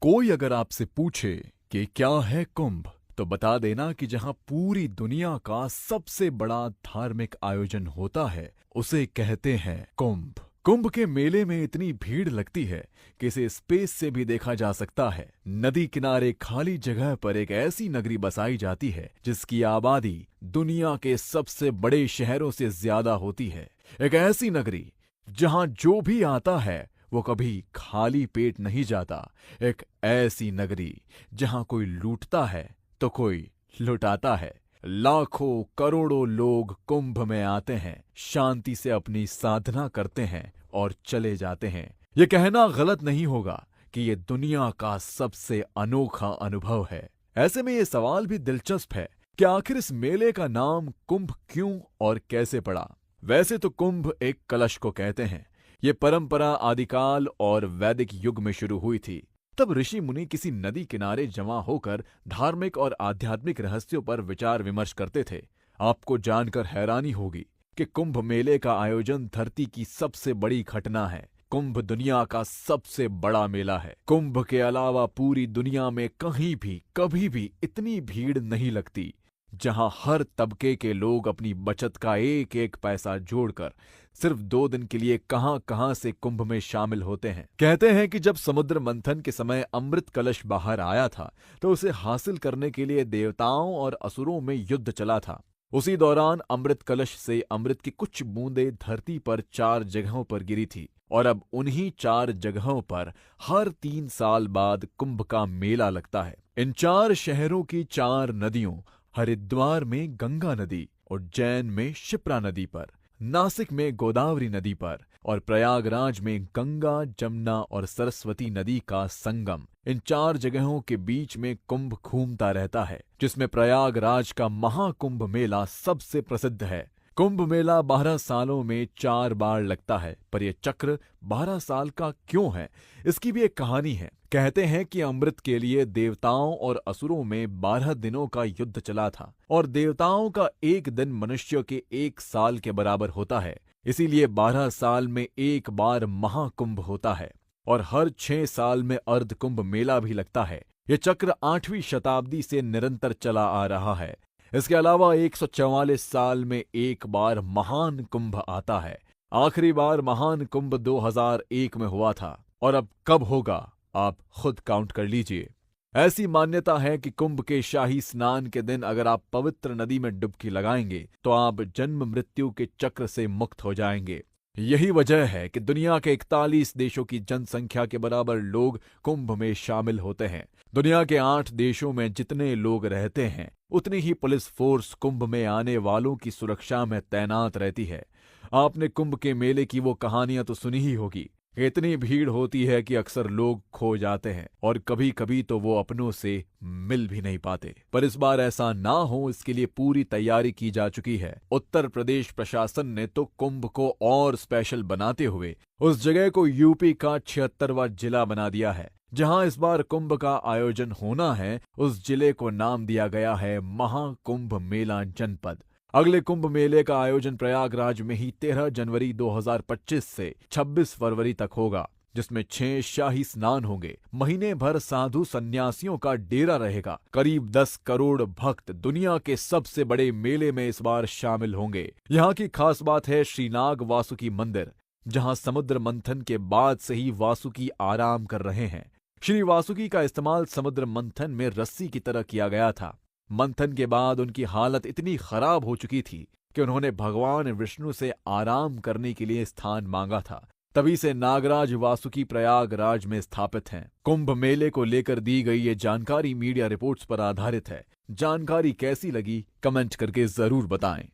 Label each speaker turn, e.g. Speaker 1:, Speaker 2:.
Speaker 1: कोई अगर आपसे पूछे कि क्या है कुंभ, तो बता देना कि जहां पूरी दुनिया का सबसे बड़ा धार्मिक आयोजन होता है, उसे कहते हैं कुंभ। कुंभ के मेले में इतनी भीड़ लगती है कि इसे स्पेस से भी देखा जा सकता है। नदी किनारे खाली जगह पर एक ऐसी नगरी बसाई जाती है जिसकी आबादी दुनिया के सबसे बड़े शहरों से ज्यादा होती है। एक ऐसी नगरी जहां जो भी आता है वो कभी खाली पेट नहीं जाता। एक ऐसी नगरी जहां कोई लूटता है तो कोई लुटाता है। लाखों करोड़ों लोग कुंभ में आते हैं, शांति से अपनी साधना करते हैं और चले जाते हैं। ये कहना गलत नहीं होगा कि ये दुनिया का सबसे अनोखा अनुभव है। ऐसे में ये सवाल भी दिलचस्प है कि आखिर इस मेले का नाम कुंभ क्यों और कैसे पड़ा। वैसे तो कुंभ एक कलश को कहते हैं। ये परंपरा आदिकाल और वैदिक युग में शुरू हुई थी। तब ऋषि मुनि किसी नदी किनारे जमा होकर धार्मिक और आध्यात्मिक रहस्यों पर विचार विमर्श करते थे। आपको जानकर हैरानी होगी कि कुंभ मेले का आयोजन धरती की सबसे बड़ी घटना है। कुंभ दुनिया का सबसे बड़ा मेला है। कुंभ के अलावा पूरी दुनिया में कहीं भी कभी भी इतनी भीड़ नहीं लगती, जहां हर तबके के लोग अपनी बचत का एक एक पैसा जोड़कर सिर्फ 2 दिन के लिए कहां-कहां से कुंभ में शामिल होते हैं। कहते हैं कि जब समुद्र मंथन के समय अमृत कलश बाहर आया था, तो उसे हासिल करने के लिए देवताओं और असुरों में युद्ध चला था। उसी दौरान अमृत कलश से अमृत की कुछ बूंदें धरती पर 4 जगहों पर गिरी थी और अब उन्हीं 4 जगहों पर हर 3 साल बाद कुंभ का मेला लगता है। इन 4 शहरों की 4 नदियों, हरिद्वार में गंगा नदी, उज्जैन में शिप्रा नदी पर, नासिक में गोदावरी नदी पर और प्रयागराज में गंगा, जमुना और सरस्वती नदी का संगम, इन 4 जगहों के बीच में कुंभ घूमता रहता है, जिसमें प्रयागराज का महाकुंभ मेला सबसे प्रसिद्ध है। कुंभ मेला 12 सालों में 4 बार लगता है, पर यह चक्र 12 साल का क्यों है, इसकी भी एक कहानी है। कहते हैं कि अमृत के लिए देवताओं और असुरों में 12 दिनों का युद्ध चला था और देवताओं का एक दिन मनुष्य के 1 साल के बराबर होता है। इसीलिए 12 साल में एक बार महाकुंभ होता है और हर 6 साल में अर्धकुंभ मेला भी लगता है। यह चक्र 8वीं शताब्दी से निरंतर चला आ रहा है। इसके अलावा 144 साल में एक बार महान कुंभ आता है। आखिरी बार महान कुंभ 2001 में हुआ था और अब कब होगा आप खुद काउंट कर लीजिए। ऐसी मान्यता है कि कुंभ के शाही स्नान के दिन अगर आप पवित्र नदी में डुबकी लगाएंगे तो आप जन्म मृत्यु के चक्र से मुक्त हो जाएंगे। यही वजह है कि दुनिया के 41 देशों की जनसंख्या के बराबर लोग कुंभ में शामिल होते हैं। दुनिया के 8 देशों में जितने लोग रहते हैं, उतनी ही पुलिस फोर्स कुंभ में आने वालों की सुरक्षा में तैनात रहती है। आपने कुंभ के मेले की वो कहानियां तो सुनी ही होगी। इतनी भीड़ होती है कि अक्सर लोग खो जाते हैं और कभी कभी तो वो अपनों से मिल भी नहीं पाते। पर इस बार ऐसा ना हो, इसके लिए पूरी तैयारी की जा चुकी है। उत्तर प्रदेश प्रशासन ने तो कुंभ को और स्पेशल बनाते हुए उस जगह को यूपी का 76वां जिला बना दिया है। जहां इस बार कुंभ का आयोजन होना है, उस जिले को नाम दिया गया है महाकुंभ मेला जनपद। अगले कुंभ मेले का आयोजन प्रयागराज में ही 13 जनवरी 2025 से 26 फरवरी तक होगा, जिसमें 6 शाही स्नान होंगे। महीने भर साधु सन्यासियों का डेरा रहेगा। करीब 10 करोड़ भक्त दुनिया के सबसे बड़े मेले में इस बार शामिल होंगे। यहाँ की खास बात है श्रीनाग वासुकी मंदिर, जहाँ समुद्र मंथन के बाद से ही वासुकी आराम कर रहे हैं। श्री वासुकी का इस्तेमाल समुद्र मंथन में रस्सी की तरह किया गया था। मंथन के बाद उनकी हालत इतनी खराब हो चुकी थी कि उन्होंने भगवान विष्णु से आराम करने के लिए स्थान मांगा था। तभी से नागराज वासुकी प्रयागराज में स्थापित हैं। कुंभ मेले को लेकर दी गई ये जानकारी मीडिया रिपोर्ट्स पर आधारित है। जानकारी कैसी लगी कमेंट करके जरूर बताएं।